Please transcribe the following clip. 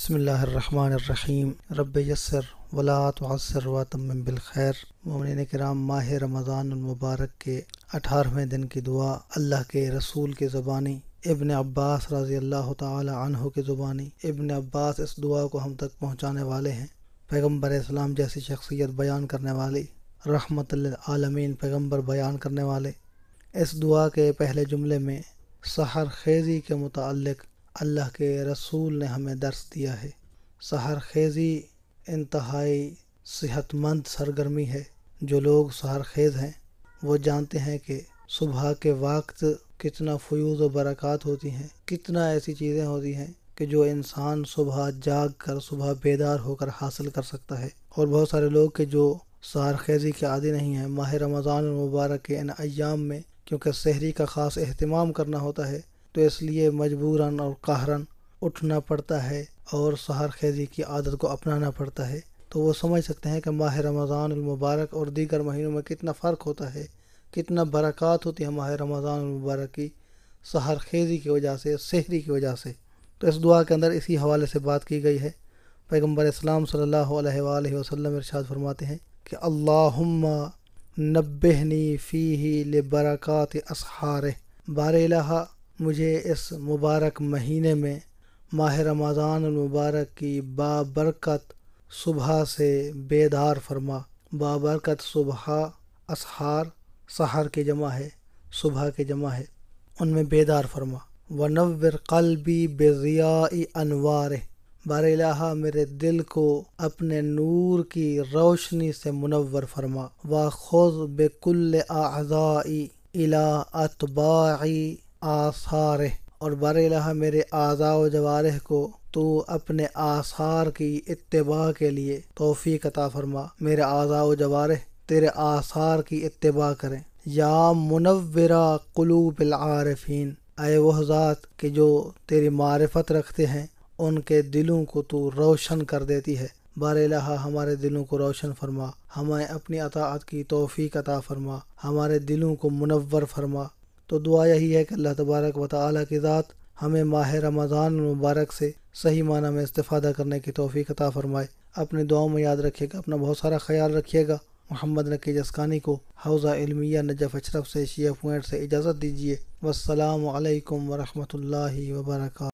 بسم اللہ الرحمن الرحیم رب یسر ولا تعسر وتمم بالخیر۔ مومنین کرام، ماہ رمضان المبارک کے 18ویں دن کی دعا اللہ کے رسول کی زبانی ابن عباس رضی اللہ تعالی عنہ کی زبانی۔ ابن عباس اس دعا کو ہم تک پہنچانے والے ہیں۔ پیغمبر اسلام جیسی شخصیت بیان کرنے والی، رحمت للعالمین پیغمبر بیان کرنے والے۔ اس دعا کے پہلے جملے میں سحر خیزی کے متعلق اللہ کے رسول نے ہمیں درس دیا ہے۔ سحر خیزی انتہائی صحت مند سرگرمی ہے۔ جو لوگ سحر خیز ہیں وہ جانتے ہیں کہ صبح کے وقت کتنا فیوض و برکات ہوتی ہیں، کتنا ایسی چیزیں ہوتی ہیں کہ جو انسان صبح جاگ کر، صبح بیدار ہو کر حاصل کر سکتا ہے۔ اور بہت سارے لوگ کہ جو سحر خیزی کے عادی نہیں ہیں، ماہ رمضان المبارک کے ان ایام میں کیونکہ سحری کا خاص اہتمام کرنا ہوتا ہے تو اس لیے مجبوراً اور قہراً اٹھنا پڑتا ہے اور سحر خیزی کی عادت کو اپنانا پڑتا ہے۔ تو وہ سمجھ سکتے ہیں کہ ماہ رمضان المبارک اور دیگر مہینوں میں کتنا فرق ہوتا ہے، کتنا برکات ہوتی ہے ماہ رمضان المبارک کی سحر خیزی کی وجہ سے، سحری کی وجہ سے۔ تو اس دعا کے اندر اسی حوالے سے بات کی گئی ہے۔ پیغمبر اسلام صلی اللہ علیہ وآلہ وسلم ارشاد فرماتے ہیں کہ اللہم نبہنی فیہ لبرکات اسحارہ، بار الہ مجھے اس مبارک مہینے میں ماہ رمضان المبارک کی بابرکت صبح سے بیدار فرما۔ بابرکت صبح، اسحار سحر کی جمع ہے، صبح کی جمع ہے، ان میں بیدار فرما۔ ونور قلبی بضیاء انوارہ، بار الہ میرے دل کو اپنے نور کی روشنی سے منور فرما۔ وخذ بکل اعضائی الی اتباع آثارہ، اور بار الہ میرے اعضاء و جوارح کو تو اپنے آثار کی اتباع کے لیے توفیق عطا فرما۔ میرے اعضاء و جوارح تیرے آثار کی اتباع کریں۔ یا منورا قلوب العارفین، اے وہ ذات کہ جو تیری معرفت رکھتے ہیں ان کے دلوں کو تو روشن کر دیتی ہے۔ بار الہ ہمارے دلوں کو روشن فرما، ہمیں اپنی اطاعت کی توفیق عطا فرما، ہمارے دلوں کو منور فرما۔ تو دعا یہی ہے کہ اللہ تبارک و تعالیٰ کی ذات ہمیں ماہ رمضان المبارک سے صحیح معنی میں استفادہ کرنے کی توفیق عطا فرمائے۔ اپنی دعاؤں میں یاد رکھیے گا، اپنا بہت سارا خیال رکھیے گا۔ محمد نقی جسکانی کو حوزہ علمیہ نجف اشرف سے شیعہ پوائنٹ سے اجازت دیجیے۔ والسلام علیکم ورحمۃ اللہ وبرکاتہ۔